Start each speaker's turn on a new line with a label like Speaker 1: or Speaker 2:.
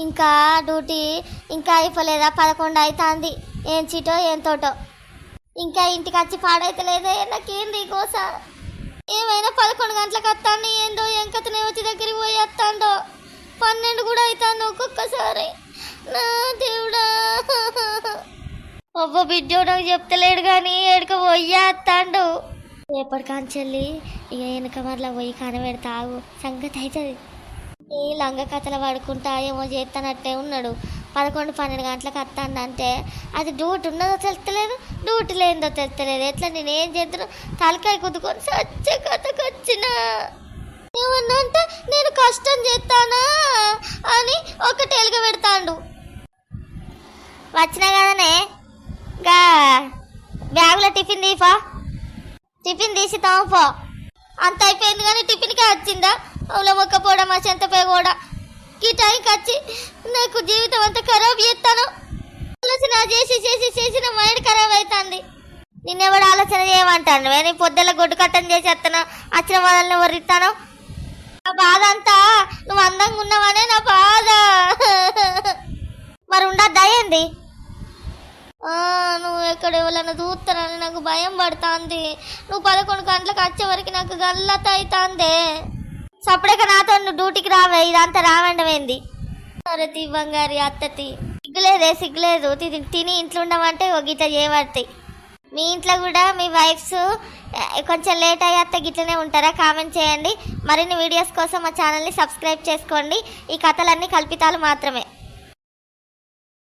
Speaker 1: ఇంకా డ్యూటీ ఇంకా అయిపోలేదా? 11 అవుతుంది. ఏం చీటో ఏం తోటో ఇంకా ఇంటికి వచ్చి పాడైతలేదే. నాకేంది గోస? ఏమైనా 11 గంటలకు వస్తాను ఏందో ఎంకతనే వచ్చి దగ్గరికి పోయి వస్తాడో. 12 కూడా అవుతాను ఒక్కొక్కసారి. నా దేవుడా, ఒబ్బ బిడ్డో నాకు చెప్తలేడు కానీ ఏడుక పోయి వస్తాడు. రేపటి కాంచెల్లి ఇక వెనక మరలా పోయి కనబెడతా ఆగు, సంగతి అవుతుంది. ఈ లంగ కథలు పడుకుంటా ఏమో చేస్తానట్టే ఉన్నాడు. 11-12 గంటలకు వస్తానంటే అది డ్యూటీ ఉన్నదో తెలుస్తలేదు, డ్యూటీ లేదో తెలుస్తలేదు. ఎట్లా నేనేం చేస్తాను? తలకాయ కుదుకొని సచ్చే కథకు వచ్చిన. ఏమన్నా అంటే నేను కష్టం చేస్తానా అని ఒకటి ఎలుగ పెడతాడు. వచ్చినా కదనే గా బ్యాగులో టిఫిన్ తీపా, టిఫిన్ తీసి తాపో. అంత అయిపోయింది కానీ టిఫిన్కే వచ్చిందా? అవులో మొక్కపోవడం మా చెంతపై కూడా ఈ టైంకి వచ్చి నాకు జీవితం అంతా ఖరాబ్ చేస్తాను. ఆలోచన చేసి చేసి చేసి నా మైండ్ ఖరాబ్ అవుతుంది. నిన్నెవడు ఆలోచన చేయమంటాను? నేను పొద్దుల గొడ్డు కట్టని చేసి వస్తాను, వచ్చిన వాళ్ళని వర్రిస్తాను. నా బాధ అంతా నువ్వు అందంగా ఉన్నావనే నా బాధ. మరి ఉండద్దా ఏంది? నువ్వు ఎక్కడ ఎవరైనా చూస్తానని నాకు భయం పడుతుంది. నువ్వు 11 గంటలకు వచ్చే వరకు నాకు గల్లత అవుతుంది. సపడక నాతో నువ్వు డ్యూటీకి రావే, ఇదంతా రావండమేంది? అరే తీ బంగారి అత్తతి, సిగ్గులేదే సిగ్గులేదు. తిని ఇంట్లో ఉండమంటే ఒక గిట్ల చేయబడతాయి. మీ ఇంట్లో కూడా మీ వైఫ్స్ కొంచెం లేట్ అయ్యి అత్త గిట్లనే ఉంటారా? కామెంట్ చేయండి. మరిన్ని వీడియోస్ కోసం మా ఛానల్ని సబ్స్క్రైబ్ చేసుకోండి. ఈ కథలన్నీ కల్పితాలు మాత్రమే.